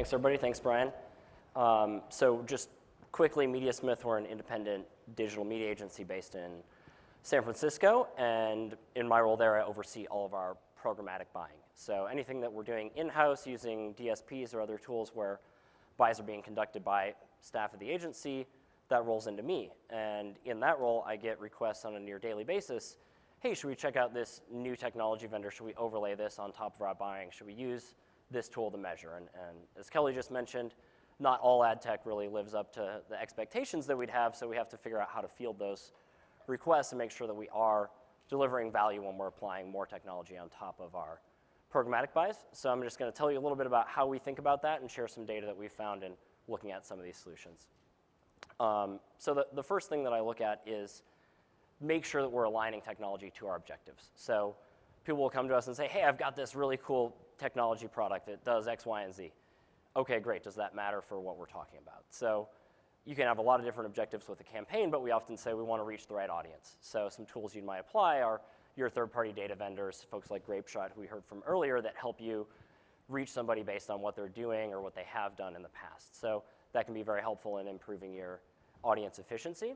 thanks everybody. Thanks, Brian. So just quickly, Mediasmith, we're an independent digital media agency based in San Francisco, and in my role there, I oversee all of our programmatic buying. So anything that we're doing in-house using DSPs or other tools where buys are being conducted by staff of the agency, that rolls into me. And in that role, I get requests on a near daily basis. Hey, should we check out this new technology vendor? Should we overlay this on top of our buying? Should we use this tool to measure? And as Kelly just mentioned, not all ad tech really lives up to the expectations that we'd have, so we have to figure out how to field those requests and make sure that we are delivering value when we're applying more technology on top of our programmatic buys. So I'm just going to tell you a little bit about how we think about that and share some data that we found in looking at some of these solutions. So the first thing that I look at is make sure that we're aligning technology to our objectives. So people will come to us and say, hey, I've got this really cool technology product that does X, Y, and Z. Okay, great. Does that matter for what we're talking about? So you can have a lot of different objectives with a campaign, but we often say we want to reach the right audience. So some tools you might apply are your third-party data vendors, folks like Grapeshot, who we heard from earlier, that help you reach somebody based on what they're doing or what they have done in the past. So that can be very helpful in improving your audience efficiency.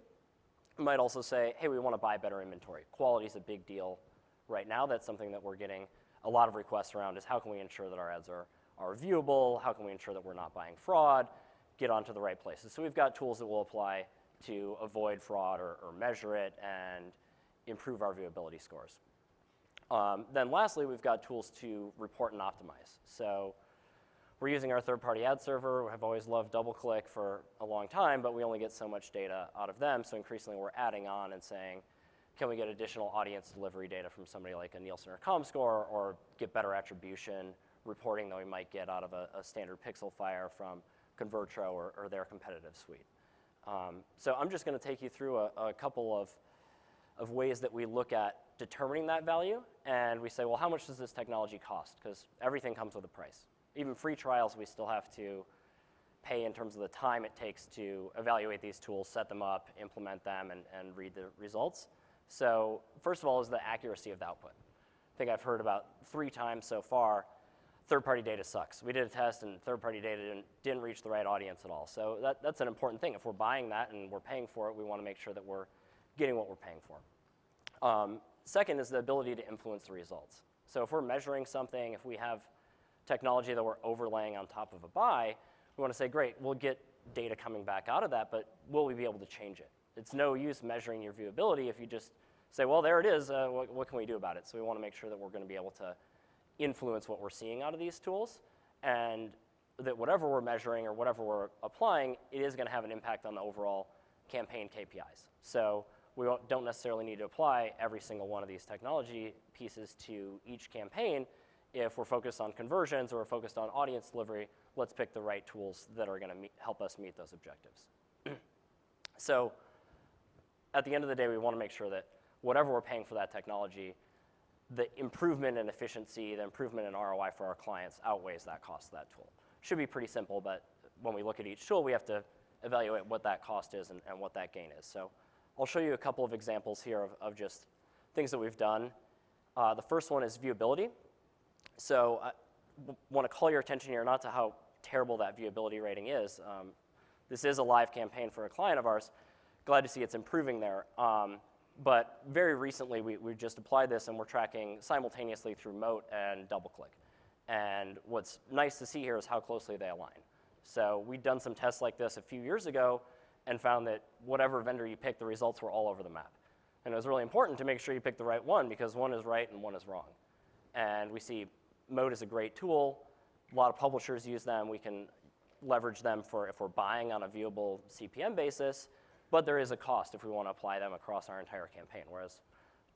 You might also say, hey, we want to buy better inventory. Quality is a big deal right now. That's something that we're getting a lot of requests around, is how can we ensure that our ads are viewable? How can we ensure that we're not buying fraud? Get onto the right places. So we've got tools that we'll apply to avoid fraud or measure it and improve our viewability scores. Then lastly, we've got tools to report and optimize. So we're using our third-party ad server. I've always loved DoubleClick for a long time, but we only get so much data out of them. So increasingly, we're adding on and saying, can we get additional audience delivery data from somebody like a Nielsen or Comscore, or get better attribution reporting than we might get out of a standard pixel fire from Convertro or their competitive suite. So I'm just going to take you through a couple of ways that we look at determining that value, and we say, well, how much does this technology cost? Because everything comes with a price. Even free trials, we still have to pay in terms of the time it takes to evaluate these tools, set them up, implement them, and read the results. So first of all is the accuracy of the output. I think I've heard about 3 times so far, third-party data sucks. We did a test and third-party data didn't reach the right audience at all. So that's an important thing. If we're buying that and we're paying for it, we want to make sure that we're getting what we're paying for. Second is the ability to influence the results. So if we're measuring something, if we have technology that we're overlaying on top of a buy, we want to say, great, we'll get data coming back out of that, but will we be able to change it? It's no use measuring your viewability if you just say, well, there it is, what can we do about it? So we want to make sure that we're going to be able to influence what we're seeing out of these tools, and that whatever we're measuring or whatever we're applying, it is going to have an impact on the overall campaign KPIs. So we don't necessarily need to apply every single one of these technology pieces to each campaign. If we're focused on conversions or we're focused on audience delivery, let's pick the right tools that are going to help us meet those objectives. So at the end of the day, we want to make sure that whatever we're paying for that technology, the improvement in efficiency, the improvement in ROI for our clients outweighs that cost of that tool. Should be pretty simple, but when we look at each tool, we have to evaluate what that cost is and what that gain is. So I'll show you a couple of examples here of just things that we've done. The first one is viewability. So I want to call your attention here not to how terrible that viewability rating is. This is a live campaign for a client of ours. Glad to see it's improving there. But very recently, we just applied this, and we're tracking simultaneously through Moat and DoubleClick. And what's nice to see here is how closely they align. So we'd done some tests like this a few years ago and found that whatever vendor you picked, the results were all over the map. And it was really important to make sure you pick the right one, because one is right and one is wrong. And we see Moat is a great tool. A lot of publishers use them. We can leverage them for if we're buying on a viewable CPM basis. But there is a cost if we want to apply them across our entire campaign. Whereas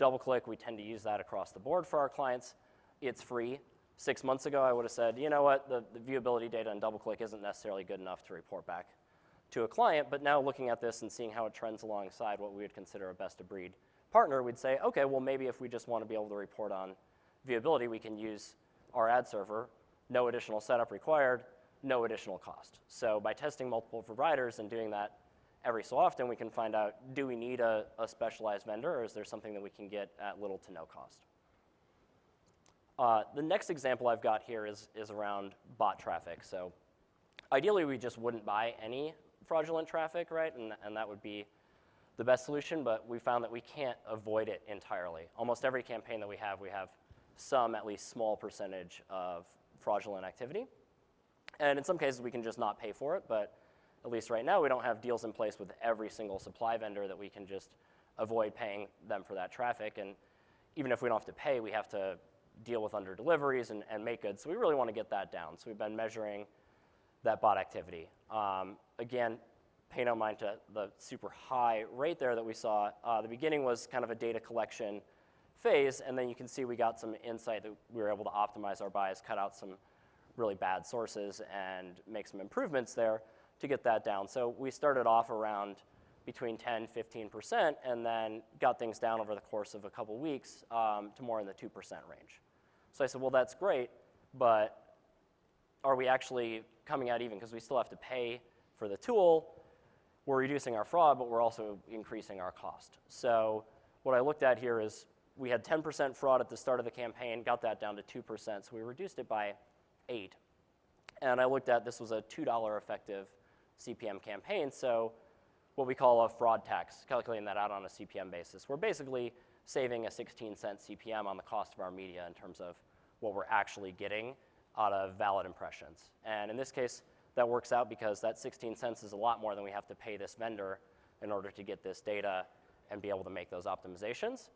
DoubleClick, we tend to use that across the board for our clients. It's free. 6 months ago, I would have said, you know what, the viewability data in DoubleClick isn't necessarily good enough to report back to a client. But now looking at this and seeing how it trends alongside what we would consider a best-of-breed partner, we'd say, okay, well, maybe if we just want to be able to report on viewability, we can use our ad server, no additional setup required, no additional cost. So by testing multiple providers and doing that every so often, we can find out, do we need a specialized vendor, or is there something that we can get at little to no cost? The next example I've got here is around bot traffic. So Ideally, we just wouldn't buy any fraudulent traffic, right? And that would be the best solution, but we found that we can't avoid it entirely. Almost every campaign that we have some, at least small percentage of fraudulent activity. And in some cases, we can just not pay for it, but at least right now, we don't have deals in place with every single supply vendor that we can just avoid paying them for that traffic. And even if we don't have to pay, we have to deal with under deliveries and make good. So we really want to get that down. So we've been measuring that bot activity. Again, pay no mind to the super high rate there that we saw. The beginning was kind of a data collection phase, and then you can see we got some insight that we were able to optimize our buys, cut out some really bad sources, and make some improvements there to get that down. So we started off around between 10, 15%, and then got things down over the course of a couple weeks to more in the 2% range. So I said, well, that's great, but are we actually coming out even? Because we still have to pay for the tool. We're reducing our fraud, but we're also increasing our cost. So what I looked at here is we had 10% fraud at the start of the campaign, got that down to 2%, so we reduced it by 8. And I looked at, this was a $2 effective CPM campaign, so what we call a fraud tax, calculating that out on a CPM basis. We're basically saving a 16-cent CPM on the cost of our media in terms of what we're actually getting out of valid impressions. And in this case, that works out because that 16 cents is a lot more than we have to pay this vendor in order to get this data and be able to make those optimizations.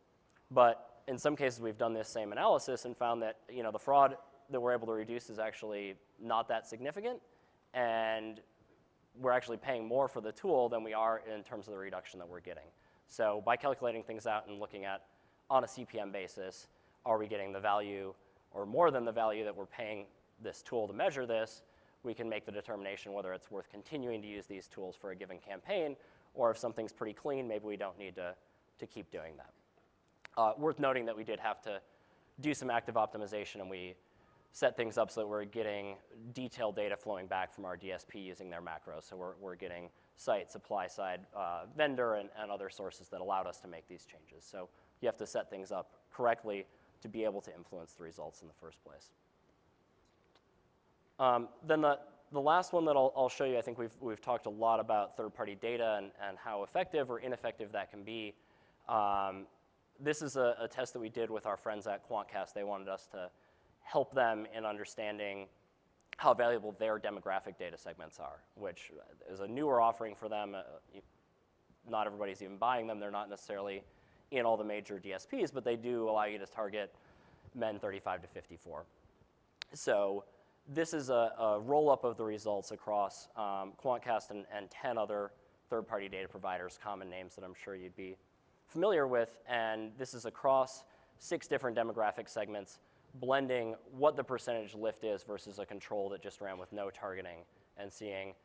But in some cases, we've done this same analysis and found that the fraud that we're able to reduce is actually not that significant, and we're actually paying more for the tool than we are in terms of the reduction that we're getting. So by calculating things out and looking at, on a CPM basis, are we getting the value or more than the value that we're paying this tool to measure this, we can make the determination whether it's worth continuing to use these tools for a given campaign, or if something's pretty clean, maybe we don't need to keep doing that. Worth noting that we did have to do some active optimization, and we set things up so that we're getting detailed data flowing back from our DSP using their macros. So we're getting site, supply side, vendor, and other sources that allowed us to make these changes. So you have to set things up correctly to be able to influence the results in the first place. Then the last one that I'll show you, I think we've talked a lot about third-party data and how effective or ineffective that can be. This is a test that we did with our friends at Quantcast. They wanted us to help them in understanding how valuable their demographic data segments are, which is a newer offering for them. Not everybody's even buying them. They're not necessarily in all the major DSPs, but they do allow you to target men 35 to 54. So this is a roll-up of the results across Quantcast and 10 other third-party data providers, common names that I'm sure you'd be familiar with. And this is across 6 different demographic segments, blending what the percentage lift is versus a control that just ran with no targeting, and seeing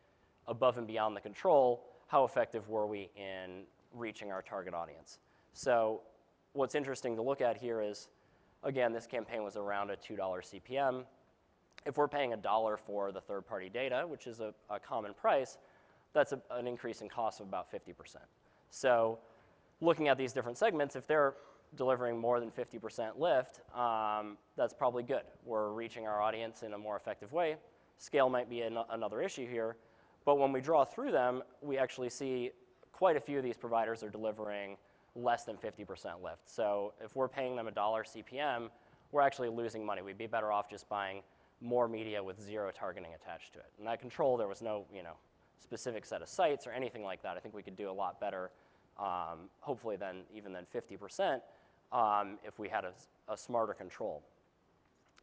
above and beyond the control, how effective were we in reaching our target audience. So what's interesting to look at here is, again, this campaign was around a $2 CPM. If we're paying $1 for the third-party data, which is a common price, that's an increase in cost of about 50%. So looking at these different segments, if they're delivering more than 50% lift, that's probably good. We're reaching our audience in a more effective way. Scale might be another issue here, but when we draw through them, we actually see quite a few of these providers are delivering less than 50% lift. So if we're paying them $1 CPM, we're actually losing money. We'd be better off just buying more media with 0 targeting attached to it. And that control, there was no specific set of sites or anything like that. I think we could do a lot better, hopefully even than 50%, if we had a smarter control.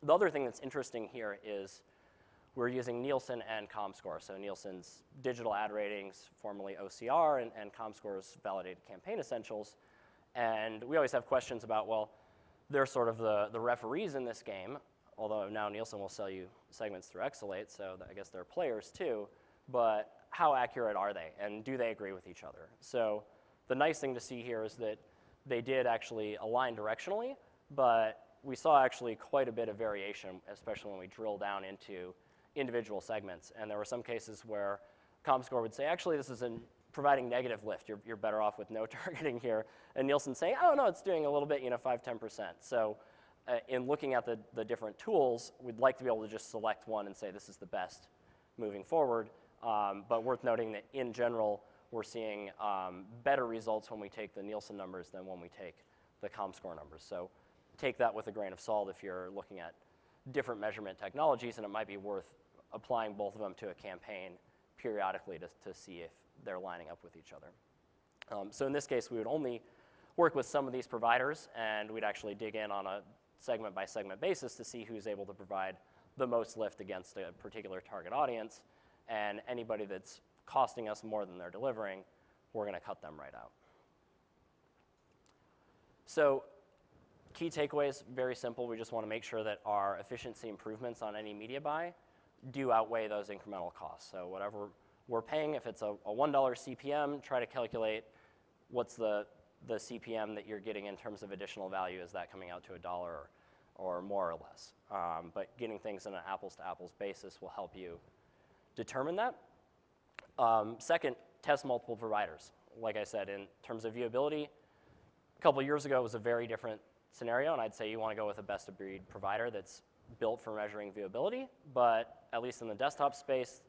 The other thing that's interesting here is we're using Nielsen and ComScore. So Nielsen's digital ad ratings, formerly OCR, and ComScore's validated campaign essentials. And we always have questions about, well, they're sort of the referees in this game, although now Nielsen will sell you segments through Exalate, so I guess they're players too. But how accurate are they, and do they agree with each other? So the nice thing to see here is that they did actually align directionally, but we saw actually quite a bit of variation, especially when we drill down into individual segments. And there were some cases where ComScore would say, actually, this is providing negative lift. You're better off with no targeting here. And Nielsen saying, oh, no, it's doing a little bit, 5, 10%. So in looking at the different tools, we'd like to be able to just select one and say this is the best moving forward. But worth noting that in general, we're seeing better results when we take the Nielsen numbers than when we take the ComScore numbers. So take that with a grain of salt if you're looking at different measurement technologies, and it might be worth applying both of them to a campaign periodically to see if they're lining up with each other. So in this case, we would only work with some of these providers, and we'd actually dig in on a segment-by-segment basis to see who's able to provide the most lift against a particular target audience, and anybody that's costing us more than they're delivering, we're going to cut them right out. So key takeaways, very simple. We just want to make sure that our efficiency improvements on any media buy do outweigh those incremental costs. So whatever we're paying, if it's a $1 CPM, try to calculate what's the CPM that you're getting in terms of additional value. Is that coming out to $1 or more or less? But getting things on an apples-to-apples basis will help you determine that. Second, test multiple providers. Like I said, in terms of viewability, a couple years ago it was a very different scenario, and I'd say you want to go with a best-of-breed provider that's built for measuring viewability, but at least in the desktop space,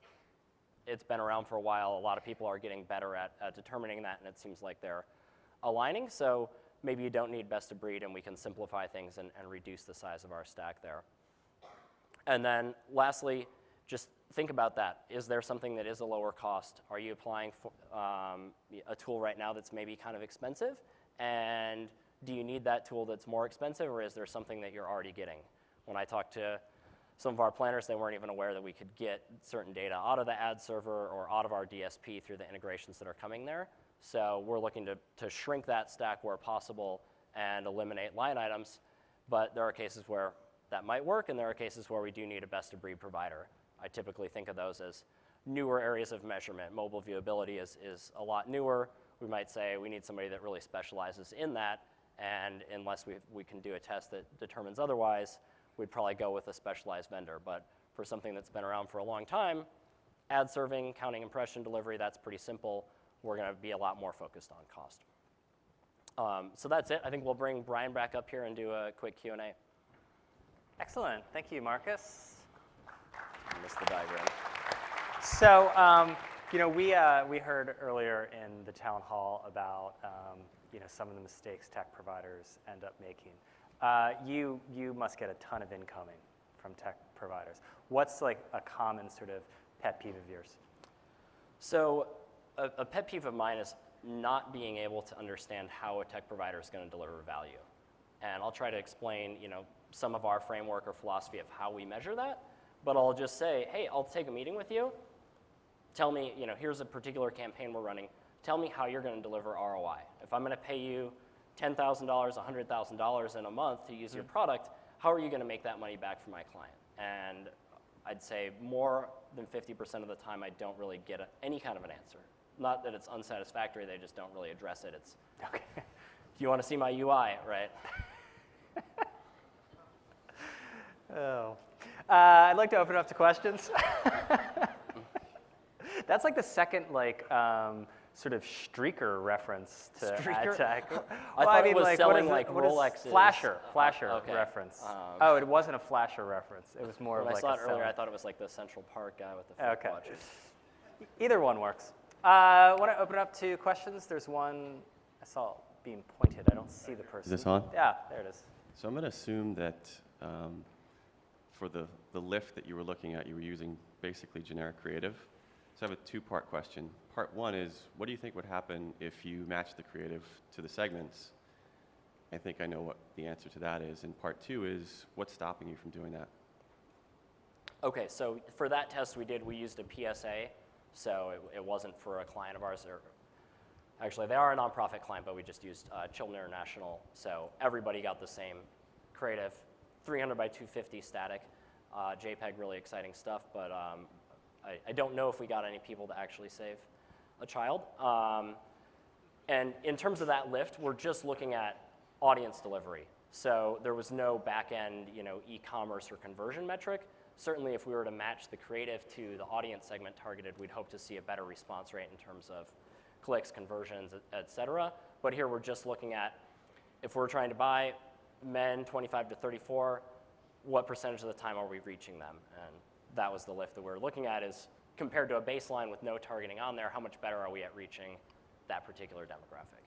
it's been around for a while. A lot of people are getting better at determining that, and it seems like they're aligning. So maybe you don't need best-of-breed, and we can simplify things and reduce the size of our stack there. And then lastly, just think about that. Is there something that is a lower cost? Are you applying for, a tool right now that's maybe kind of expensive? And do you need that tool that's more expensive, or is there something that you're already getting? When I talked to some of our planners, they weren't even aware that we could get certain data out of the ad server or out of our DSP through the integrations that are coming there. So we're looking to shrink that stack where possible and eliminate line items. But there are cases where that might work, and there are cases where we do need a best-of-breed provider. I typically think of those as newer areas of measurement. Mobile viewability is a lot newer. We might say we need somebody that really specializes in that, and unless we can do a test that determines otherwise, we'd probably go with a specialized vendor. But for something that's been around for a long time, ad serving, counting impression delivery, that's pretty simple. We're going to be a lot more focused on cost. So that's it. I think we'll bring Brian back up here and do a quick Q&A. Excellent. Thank you, Marcus. I missed the diagram. So, we heard earlier in the town hall about some of the mistakes tech providers end up making. You must get a ton of incoming from tech providers. What's like a common sort of pet peeve of yours? So a pet peeve of mine is not being able to understand how a tech provider is going to deliver value. And I'll try to explain, some of our framework or philosophy of how we measure that. But I'll just say, hey, I'll take a meeting with you. Tell me, here's a particular campaign we're running. Tell me how you're going to deliver ROI. If I'm going to pay you $10,000, $100,000 in a month to use your product, how are you going to make that money back for my client? And I'd say more than 50% of the time I don't really get any kind of an answer. Not that it's unsatisfactory, they just don't really address it. It's, okay, do you want to see my UI, right? Oh. I'd like to open it up to questions. That's like the second, sort of streaker reference to ad tech. I thought it was selling Rolexes. Flasher okay. reference. Oh, it wasn't a flasher reference. It was more of like I saw it earlier, I thought it was like the Central Park guy with the flip watches. Either one works. Want to open it up to questions? There's one I saw being pointed. I don't see the person. Is this on? Yeah, there it is. So I'm going to assume that for the lift that you were looking at, you were using basically generic creative. So I have a two-part question. Part one is, what do you think would happen if you match the creative to the segments? I think I know what the answer to that is. And part two is, what's stopping you from doing that? Okay, so for that test we used a PSA. So it wasn't for a client of ours. Actually, they are a nonprofit client, but we just used Children International. So everybody got the same creative, 300 by 250 static, JPEG, really exciting stuff. But I don't know if we got any people to actually save a child. And in terms of that lift, we're just looking at audience delivery. So there was no back-end, e-commerce or conversion metric. Certainly, if we were to match the creative to the audience segment targeted, we'd hope to see a better response rate in terms of clicks, conversions, et cetera. But here we're just looking at, if we're trying to buy men 25 to 34, what percentage of the time are we reaching them? And that was the lift that we're looking at, is compared to a baseline with no targeting on there, how much better are we at reaching that particular demographic?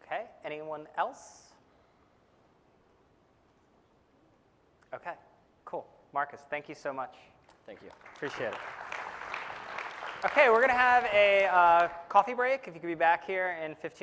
Okay, anyone else? Okay, cool. Marcus, thank you so much. Thank you. Appreciate it. Okay, we're going to have a coffee break. If you could be back here in 15